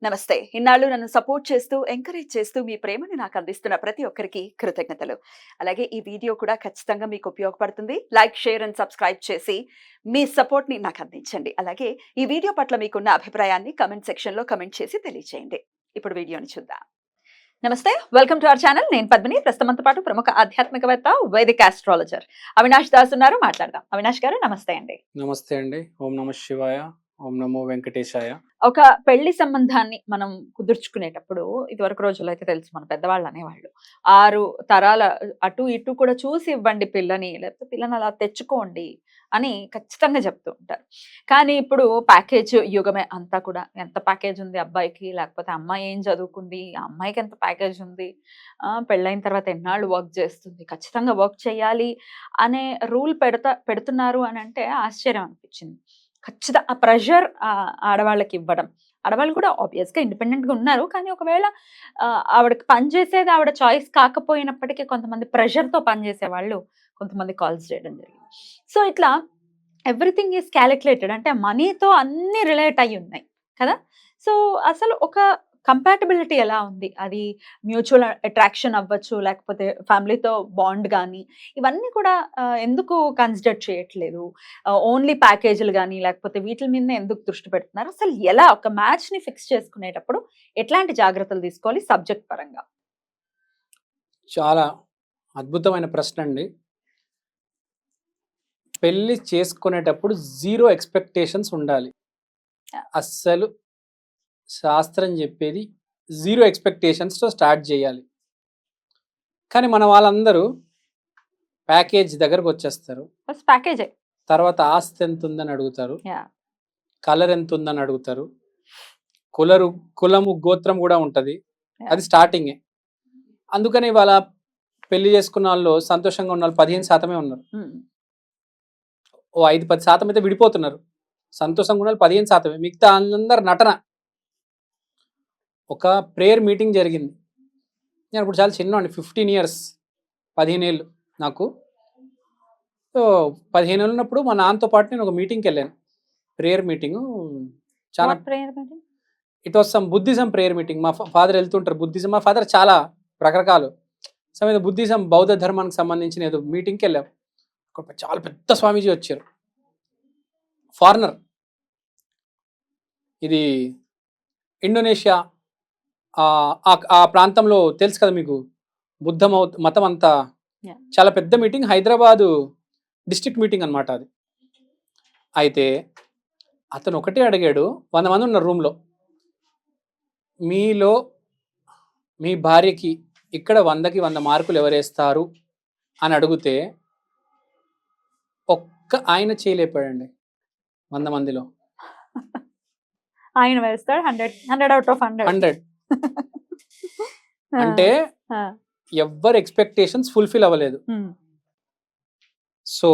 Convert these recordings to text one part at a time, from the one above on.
నమస్తే. ఇన్నాళ్ళు నన్ను సపోర్ట్ చేస్తూ, ఎంకరేజ్ చేస్తూ మీ ప్రేమని నాకు అందిస్తున్న ప్రతి ఒక్కరికి కృతజ్ఞతలు. అలాగే ఈ వీడియో కూడా ఖచ్చితంగా మీకు ఉపయోగపడుతుంది. లైక్, షేర్ అండ్ సబ్స్క్రైబ్ చేసి మీ సపోర్ట్‌ని నాకు అందించండి. అలాగే ఈ వీడియో పట్ల మీకున్న అభిప్రాయాన్ని కామెంట్ సెక్షన్‌లో కామెంట్ చేసి తెలియజేయండి. ఇప్పుడు వీడియోని చూద్దాం. నమస్తే. Welcome to our channel. నేను పద్మిని. ప్రస్తుతం మనతో పాటు ప్రముఖ ఆధ్యాత్మికవేత్త, వైదిక ఆస్ట్రాలజర్ అవినాష్ దాస్ ఉన్నారు. మాట్లాడదాం. అవినాష్ గారు నమస్తే అండి. నమస్తే అండి. ఓం నమ శివాయ. ఓం నమో వెంకటేశాయ. ఒక పెళ్లి సంబంధాన్ని మనం కుదుర్చుకునేటప్పుడు ఇదివరకు రోజుల్లో అయితే తెలుసు మన పెద్దవాళ్ళు అనేవాళ్ళు 6 తరాల అటు ఇటు కూడా చూసి ఇవ్వండి పిల్లని, లేకపోతే పిల్లని అలా తెచ్చుకోండి అని ఖచ్చితంగా చెప్తూ ఉంటారు. కానీ ఇప్పుడు ప్యాకేజ్ యుగమే అంతా కూడా. ఎంత ప్యాకేజ్ ఉంది అబ్బాయికి, లేకపోతే అమ్మాయి ఏం చదువుకుంది, ఆ అమ్మాయికి ఎంత ప్యాకేజ్ ఉంది, పెళ్ళైన తర్వాత ఎన్నాళ్ళు వర్క్ చేస్తుంది, ఖచ్చితంగా వర్క్ చేయాలి అనే రూల్ పెడుతున్నారు అని అంటే ఆశ్చర్యం అనిపించింది. ఖచ్చితంగా ఆ ప్రెషర్ ఆడవాళ్ళకి ఇవ్వడం. ఆడవాళ్ళు కూడా ఆబ్వియస్‌గా ఇండిపెండెంట్‌గా ఉన్నారు. కానీ ఒకవేళ ఆవిడకి పని చేసేది ఆవిడ చాయిస్ కాకపోయినప్పటికీ కొంతమంది ప్రెషర్‌తో పనిచేసేవాళ్ళు కొంతమంది కాల్స్ చేయడం జరిగింది. సో, ఇట్లా ఎవ్రీథింగ్ ఈజ్ కాలిక్యులేటెడ్. అంటే మనీతో అన్నీ రిలేట్ అయ్యి ఉన్నాయి కదా! సో, అసలు ఒక కంపాటబిలిటీ ఎలా ఉంది? అది మ్యూచువల్ అట్రాక్షన్ అవ్వచ్చు, లేకపోతే ఫ్యామిలీతో బాండ్ గానీ, ఇవన్నీ కూడా ఎందుకు కన్సిడర్ చేయట్లేదు? ఓన్లీ ప్యాకేజీలు గానీ, లేకపోతే వీటిల మీదనే ఎందుకు దృష్టి పెడుతున్నారు? అసలు ఎలా ఒక మ్యాచ్‌ని ఫిక్స్ చేసుకునేటప్పుడు ఎట్లాంటి జాగ్రత్తలు తీసుకోవాలి సబ్జెక్ట్ పరంగా? చాలా అద్భుతమైన ప్రశ్న అండి. పెళ్లి చేసుకునేటప్పుడు జీరో ఎక్స్‌పెక్టేషన్స్ ఉండాలి. అస్సలు శాస్త్రం చెప్పేది జీరో ఎక్స్‌పెక్టేషన్స్‌తో స్టార్ట్ చేయాలి. కానీ మన వాళ్ళందరూ ప్యాకేజ్ దగ్గరకొచ్చేస్తారు. ఫస్ట్ ప్యాకేజే. తర్వాత ఆస్తి ఎంతుందని అడుగుతారు. యాహ్! కలర్ ఎంతుందని అడుగుతారు. కులము, గోత్రం కూడా ఉంటది. యాహ్! అది స్టార్టింగే. అందుకని ఇవాళ పెళ్లి చేసుకున్నోళ్ళు సంతోషంగా ఉన్నోళ్ళు 15% ఉన్నారు. ఓ 5-10% అయితే విడిపోతున్నారు. సంతోషంగా ఉన్నోళ్ళు 15%. మిగతా అందరు నటన. ఒక ప్రేయర్ మీటింగ్ జరిగింది. నేను ఇప్పుడు చాలా చిన్నోడిని, 15 ఇయర్స్, 15 ఏళ్ళు నాకు. సో 15 ఏళ్ళు ఉన్నప్పుడు మా నాన్నతో పాటు నేను ఒక మీటింగ్కి వెళ్ళాను. Prayer meeting. చాలా what prayer meeting? It was some Buddhism prayer meeting. మా ఫాదర్ వెళ్తుంటారు బుద్ధిజం. మా ఫాదర్ చాలా రకరకాలు సమేత బుద్ధిజం, బౌద్ధ ధర్మానికి సంబంధించిన ఏదో మీటింగ్కి వెళ్ళాం. అక్కడ చాలా పెద్ద స్వామీజీ వచ్చారు, ఫారినర్. ఇది ఇండోనేషియా ఆ ప్రాంతంలో తెలుసు కదా మీకు, బుద్ధ మతం అంతా. Yeah. చాలా పెద్ద మీటింగ్, హైదరాబాదు డిస్ట్రిక్ట్ మీటింగ్ అనమాట అది. అయితే అతను ఒకటే అడిగాడు, 100 మంది ఉన్నారు రూమ్లో, మీలో మీ భార్యకి ఇక్కడ 100కి 100 మార్కులు ఎవరేస్తారు అని అడిగితే ఒక్క ఆయన చేయలేపాడండి 100 మందిలో. ఆయన వేస్తాడు 100 అవుట్ ఆఫ్ 100. 100 అంటే ఎవ్వరు ఎక్స్పెక్టేషన్స్ ఫుల్ఫిల్ అవ్వలేదు. సో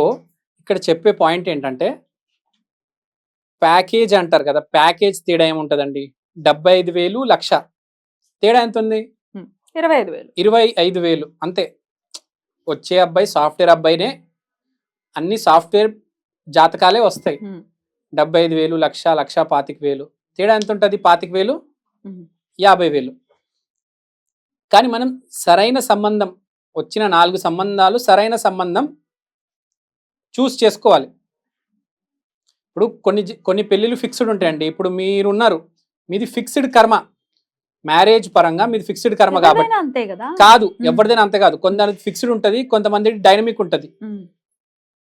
ఇక్కడ చెప్పే పాయింట్ ఏంటంటే, ప్యాకేజ్ అంటారు కదా, ప్యాకేజ్ తేడా ఏముంటదండి? 75,000 లక్ష తేడా ఎంత ఉంది? 25,000. 25,000 అంతే. వచ్చే అబ్బాయి సాఫ్ట్వేర్ అబ్బాయినే, అన్ని సాఫ్ట్వేర్ జాతకాలే వస్తాయి. 75,000 లక్ష, 1,25,000 తేడా ఎంత ఉంటుంది? 25,000, 50,000. కానీ మనం సరైన సంబంధం, వచ్చిన 4 సంబంధాలు సరైన సంబంధం చూస్ చేసుకోవాలి. ఇప్పుడు కొన్ని పెళ్ళిళ్ళు ఫిక్స్డ్ ఉంటాయండి. ఇప్పుడు మీరున్నారు, మీది ఫిక్స్డ్ కర్మ, మ్యారేజ్ పరంగా మీది ఫిక్స్డ్ కర్మ కాబట్టి అంతే కదా. కాదు, ఎవరిదైనా అంతే కాదు. కొంతమంది ఫిక్స్డ్ ఉంటుంది, కొంతమంది డైనమిక్ ఉంటుంది.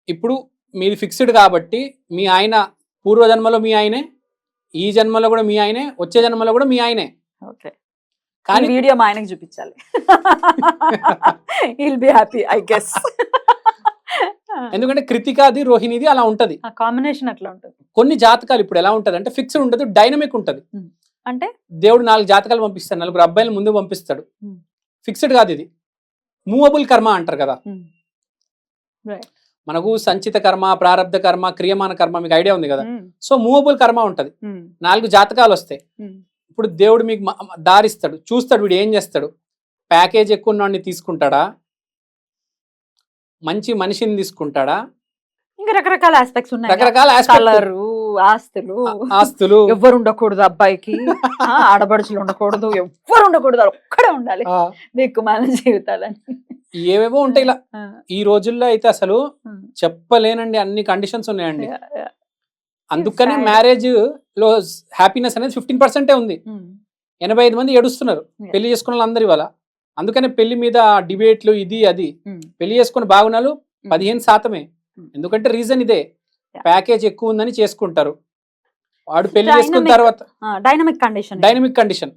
ఇప్పుడు మీది ఫిక్స్డ్ కాబట్టి మీ ఆయన పూర్వజన్మలో మీ ఆయనే, ఈ జన్మలో కూడా మీ ఆయనే, వచ్చే జన్మలో కూడా మీ ఆయనే. ఓకే. కానీ వీడియో మా ఆయనకి చూపించాలి. He will be happy I guess. ఎందుకంటే కృతికాది, రోహిణిది అలా ఉంటది. ఆ కాంబినేషన్ అట్లా ఉంటుంది. కొన్ని జాతకాలు ఇప్పుడు ఎలా ఉంటది అంటే ఫిక్స్డ్ ఉండదు, డైనమిక్ ఉంటది. అంటే దేవుడు 4 జాతకాలు పంపిస్తాడు, 4 అబ్బాయిలు ముందు పంపిస్తాడు. ఫిక్స్డ్ కాదు, ఇది మూవబుల్ కర్మ అంటారు కదా. మనకు సంచిత కర్మ, ప్రారబ్ధ కర్మ, క్రియమాన కర్మ, మీకు ఐడియా ఉంది కదా. సో మూవబుల్ కర్మ ఉంటది. 4 జాతకాలు వస్తాయి. ఇప్పుడు దేవుడు మీకు దారిస్తాడు, చూస్తాడు వీడు ఏం చేస్తాడు. ప్యాకేజ్ ఎక్కువ ఉన్నవాడిని తీసుకుంటాడా, మంచి మనిషిని తీసుకుంటాడా, ఇంకా రకరకాల ఆస్పెక్ట్స్ ఉన్నాయి. రకరకాల కలరు, ఆస్తులు ఆస్తులు ఎవ్వరు ఉండకూడదు అబ్బాయికి, ఆడబడుచులు ఉండకూడదు, ఎవ్వరు ఉండకూడదు, ఒక్కడే ఉండాలి, ఆ, దిక్కుమాల జీవితాలని. ఏవేవో ఉంటాయి ఇలా. ఆ, ఈ రోజుల్లో అయితే అసలు ఉమ్, చెప్పలేనండి అన్ని కండిషన్స్ ఉన్నాయండి. yeah, yeah. అందుకనే sad. మ్యారేజ్ లో హ్యాపీనెస్ అనేది 15% ఉంది. ఉమ్, 85 మంది ఏడుస్తున్నారు Yeah. పెళ్లి చేసుకున్న వాళ్ళందరి వల్ల. అందుకనే పెళ్లి మీద డిబేట్లు ఇది అది. ఉమ్, పెళ్లి చేసుకున్న బాగున్నాలు 15%. ఎందుకంటే రీజన్ ఇదే, Yeah. ప్యాకేజ్ ఎక్కువ ఉందని చేసుకుంటారు. వాడు పెళ్లి చేసుకున్న Dynamic. తర్వాత dynamic condition. Dynamic condition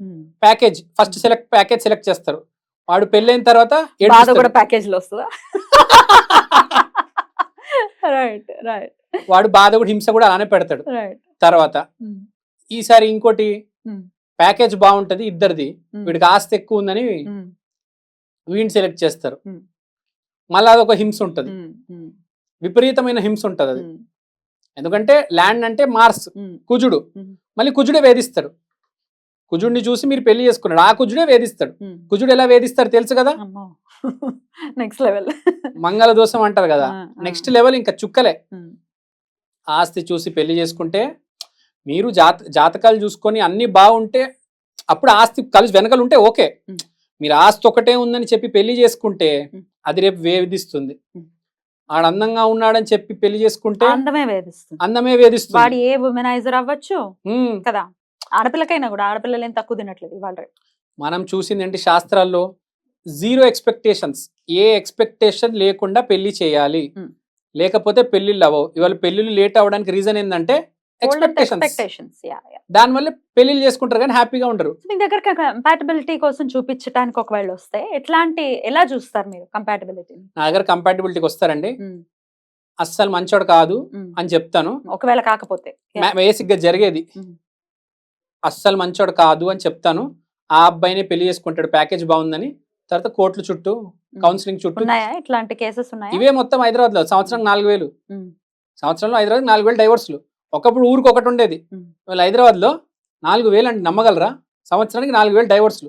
package first package select చేస్తారు. వాడు పెళ్ళైన తర్వాత బాధ ఏడుస్తాడు. కూడా ప్యాకేజ్ లో వస్తుందా? రైట్ రైట్ వాడు బాధ కూడా హింస కూడా అలానే పెడతాడు. రైట్. తర్వాత ఈసారి ఇంకోటి ప్యాకేజ్ బాగుంటది ఇద్దరిది, వీడికి ఆస్తి ఎక్కువ ఉందని వీడిని సెలెక్ట్ చేస్తారు. మళ్ళీ అదొక హింస ఉంటది, విపరీతమైన హింస ఉంటది అది. ఎందుకంటే ల్యాండ్ అంటే మార్స్ కుజుడు, మళ్ళీ కుజుడే వేధిస్తాడు. కుజుడిని చూసి మీరు పెళ్లి చేసుకున్నాడు, ఆ కుజుడే వేధిస్తాడు. కుజుడు ఎలా వేధిస్తాడు తెలుసు కదా, నెక్స్ట్ లెవెల్ మంగళ దోషం అంటారు కదా, నెక్స్ట్ లెవెల్ ఇంకా చుక్కలే. ఆస్తి చూసి పెళ్లి చేసుకుంటే మీరు జాతకాలు చూసుకొని అన్ని బాగుంటే అప్పుడు ఆస్తి కలిసి వెనకలు ఉంటే ఓకే. మీరు ఆస్తి ఒకటే ఉందని చెప్పి పెళ్లి చేసుకుంటే అది రేపు వేధిస్తుంది. ఆడ అందంగా ఉన్నాడని చెప్పి పెళ్లి చేసుకుంటే అందమే వేధిస్తుంది. వాడు ఏ ఉమెనైజర్ అవ్వచ్చు కదా, ఆడపిల్లకైనా కూడా. ఆడపిల్లలు ఏం తక్కువ తినట్లేదు ఇవాళ. మనం చూసింది ఏంటి శాస్త్రాల్లో, 0 ఎక్స్పెక్టేషన్స్, ఏ ఎక్స్పెక్టేషన్ లేకుండా పెళ్లి చేయాలి, లేకపోతే పెళ్లిళ్ళు అవ్వవు. ఇవాళ పెళ్లిళ్ళు లేట్ అవ్వడానికి రీజన్ ఏంటంటే ఎక్స్పెక్టేషన్స్. దానివల్ల పెళ్లిళ్ళు చేసుకుంటారు కానీ హ్యాపీగా ఉంటారు. మీ దగ్గర కంపాటబిలిటీ కోసం చూపించడానికి ఒకవేళ వస్తే ఎలా చూస్తారు మీరు కంపాటబిలిటీ? నా దగ్గర కంపాటబిలిటీకి వస్తారండి, అస్సలు మంచోడు కాదు అని చెప్తాను. ఒకవేళ కాకపోతే బేసిక్ గా జరిగేది, అస్సలు మంచోడు కాదు అని చెప్తాను. ఆ అబ్బాయిని పెళ్లి చేసుకుంటాడు ప్యాకేజ్ బాగుందని, తర్వాత కోర్టుల చుట్టూ కౌన్సిలింగ్ చుట్టూ. ఉన్నాయా ఇట్లాంటి కేసెస్? ఉన్నాయా? ఇవే మొత్తం హైదరాబాద్ లో సంవత్సరం 4,000. సంవత్సరంలో హైదరాబాద్ 4,000 డైవర్స్లు. ఒకప్పుడు ఊరికి ఒకటి ఉండేది, వాళ్ళు హైదరాబాద్ లో 4,000 అండి, నమ్మగలరా? సంవత్సరానికి 4,000 డైవర్స్లు.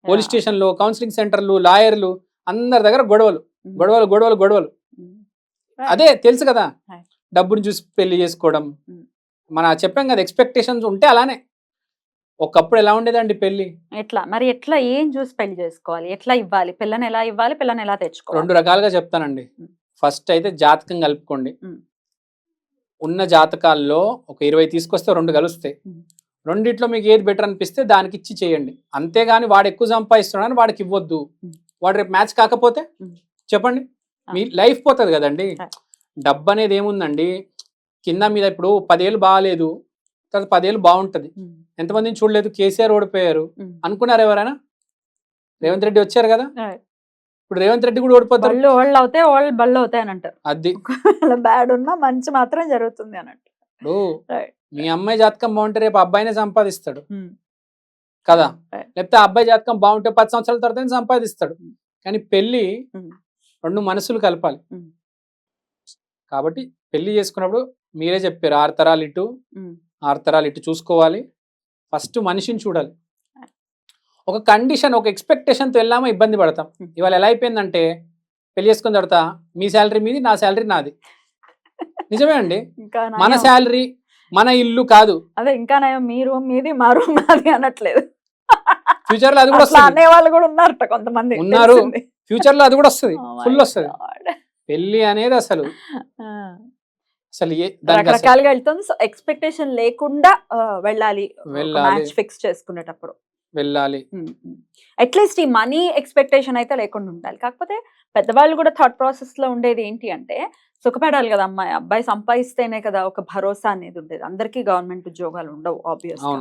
పోలీస్ స్టేషన్లు, కౌన్సిలింగ్ సెంటర్లు, లాయర్లు, అందరి దగ్గర గొడవలు గొడవలు గొడవలు గొడవలు. అదే తెలుసు కదా, డబ్బుని చూసి పెళ్లి చేసుకోవడం. చెప్పాం కదా, ఎక్స్పెక్టేషన్స్ ఉంటే అలానే. ఒకప్పుడు ఎలా ఉండేదండి పెళ్లి? ఎట్లా ఏం చూసి పెళ్లి చేసుకోవాలి, ఎట్లా ఇవ్వాలి పిల్లని, ఎలా ఇవ్వాలి పిల్లని, ఎలా తెచ్చుకోవాలి? 2 రకాలుగా చెప్తానండి. ఫస్ట్ అయితే జాతకం కలుపుకోండి. ఉన్న జాతకాల్లో ఒక 20 తీసుకొస్తే 2 కలుస్తాయి. రెండిట్లో మీకు ఏది బెటర్ అనిపిస్తే దానికి ఇచ్చి చేయండి. అంతేగాని వాడు ఎక్కువ సంపాదిస్తున్నాడని వాడికి ఇవ్వద్దు. వాడు రేపు మ్యాచ్ కాకపోతే చెప్పండి, మీ లైఫ్ పోతుంది కదండి. డబ్బు అనేది ఏముందండి, కింద మీద. ఇప్పుడు 10 ఏళ్ళు బాగాలేదు, తర్వాత 10 ఏళ్ళు బాగుంటది. ఎంతమందిని చూడలేదు, కేసీఆర్ ఓడిపోయారు అనుకున్నారు ఎవరైనా? రేవంత్ రెడ్డి వచ్చారు కదా, ఇప్పుడు రేవంత్ రెడ్డి కూడా ఓడిపోతారు. వాళ్ళు అవుతాయి, వాళ్ళు బళ్ళు అవుతాయి అని అంటారు. అది బ్యాడ్ ఉన్నా మంచి మాత్రం జరుగుతుంది అని అంటారు. మీ అమ్మాయి జాతకం బాగుంటే రేపు అబ్బాయినే సంపాదిస్తాడు కదా, లేకపోతే అబ్బాయి జాతకం బాగుంటే 10 సంవత్సరాల తర్వాత సంపాదిస్తాడు. కానీ పెళ్లి 2 మనసులు కలపాలి. కాబట్టి పెళ్లి చేసుకున్నప్పుడు మీరే చెప్పారు 6 తరాలు ఇటు 6 తరాలు ఇటు చూసుకోవాలి. ఫస్ట్ మనిషిని చూడాలి. ఒక కండిషన్, ఒక ఎక్స్పెక్టేషన్తో వెళ్ళామో ఇబ్బంది పడతాం. ఇవాళ ఎలా అయిపోయిందంటే, పెళ్లి చేసుకున్న తర్వాత మీ శాలరీ మీది, నా శాలరీ నాది. నిజమే అండి, మన శాలరీ మన ఇల్లు కాదు. అదే ఇంకా మీరు మీది, మా రూమ్ నాది అనట్లేదు. ఫ్యూచర్ లో అది కూడా వస్తుంది. అనే వాళ్ళు కూడా ఉన్నారట కొంతమంది, ఉన్నారు. ఫ్యూచర్ లో అది కూడా వస్తుంది, ఫుల్ వస్తుంది. పెళ్లి అనేది అసలు రకరకాలుగా వెళ్తుంది. సో ఎక్స్పెక్టేషన్ లేకుండా వెళ్ళాలి మ్యాచ్ ఫిక్స్ చేసుకునేటప్పుడు. వెళ్ళాలి. అట్లీస్ట్ ఈ మనీ ఎక్స్పెక్టేషన్ అయితే లేకుండా ఉండాలి. కాకపోతే పెద్దవాళ్ళు కూడా థాట్ ప్రాసెస్ లో ఉండేది ఏంటి అంటే, సుఖపడాలి కదా అమ్మాయి, అబ్బాయి సంపాదిస్తేనే కదా ఒక భరోసా అనేది ఉండేది. అందరికీ గవర్నమెంట్ ఉద్యోగాలు ఉండవు ఆబ్వియస్ గా.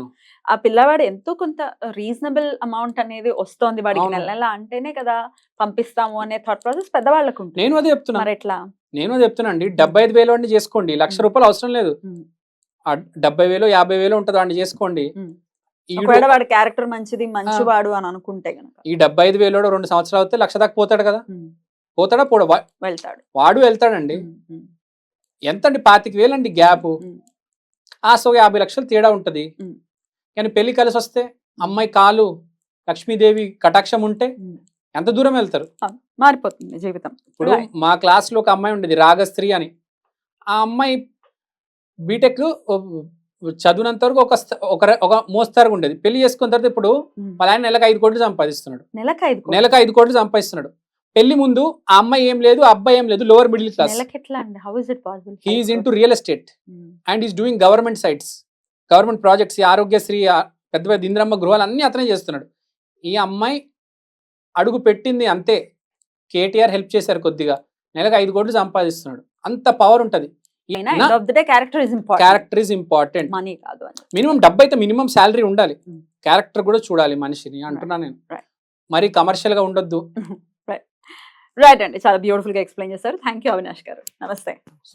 ఆ పిల్లవాడు ఎంతో కొంత రీజనబుల్ అమౌంట్ అనేది వస్తోంది వాడికి నెల నెల అంటేనే కదా పంపిస్తాము అనే థాట్ ప్రాసెస్ పెద్దవాళ్ళకు ఉంటుంది. నేను అదే చెప్తున్నా. మరి ఎట్లా? నేను చెప్తున్నా అండి, 75,000 వాడిని చేసుకోండి, ₹1,00,000 అవసరం లేదు. 70,000 50,000 ఉంటుంది వాడిని చేసుకోండి. వాడి క్యారెక్టర్ మంచిది, మంచివాడు అని అనుకుంటే గనక ఈ 75,000 2 సంవత్సరాలు అవుతే 1,00,000 దాకా పోతాడు కదా. పోతాడా పోడా? వెళ్తాడు. వాడు వెళ్తాడండి. ఎంత అండి, 25,000 అండి గ్యాప్. సో 50 లక్షలు తేడా ఉంటది. కానీ పెళ్లి కలిసి వస్తే అమ్మాయి కాలు లక్ష్మీదేవి కటాక్షం ఉంటే ఎంత దూరం వెళ్తారు, మారిపోతుంది జీవితం. ఇప్పుడు మా క్లాస్ లో ఒక అమ్మాయి ఉండేది, రాగశ్రీ అని. ఆ అమ్మాయి బీటెక్ చదువునంత వరకు ఒక మోస్తారుగా ఉండేది. పెళ్లి చేసుకున్న తర్వాత ఇప్పుడు వాళ్ళ ఆయన నెలకు 5 కోట్లు సంపాదిస్తున్నాడు. నెలకు 5 కోట్లు సంపాదిస్తున్నాడు. పెళ్లి ముందు ఆ అమ్మాయి ఏం లేదు, ఆ అబ్బాయి ఏం లేదు, lower middle class. He is into real estate and is doing government sites, government projects, Aarogyasri, పెద్ద పెద్ద ఇందిరమ్మ గృహాలు అన్ని అతనే చేస్తున్నాడు. ఈ అమ్మాయి అడుగు పెట్టింది అంతే, కేటీఆర్ హెల్ప్ చేశారు కొద్దిగా, నెలకు 5 కోట్లు సంపాదిస్తున్నాడు. అంత పవర్ ఉంటది. Character is important. మినిమం డబ్బు అయితే మినిమం శాలరీ ఉండాలి, క్యారెక్టర్ కూడా చూడాలి మనిషిని అంటున్నా నేను. మరి కమర్షియల్ గా ఉండొద్దు. రైట్ అండి, చాలా బ్యూటిఫుల్ గా ఎక్స్ప్లెయిన్ చేశారు. థ్యాంక్ యూ అవినాష్ గారు. నమస్తే.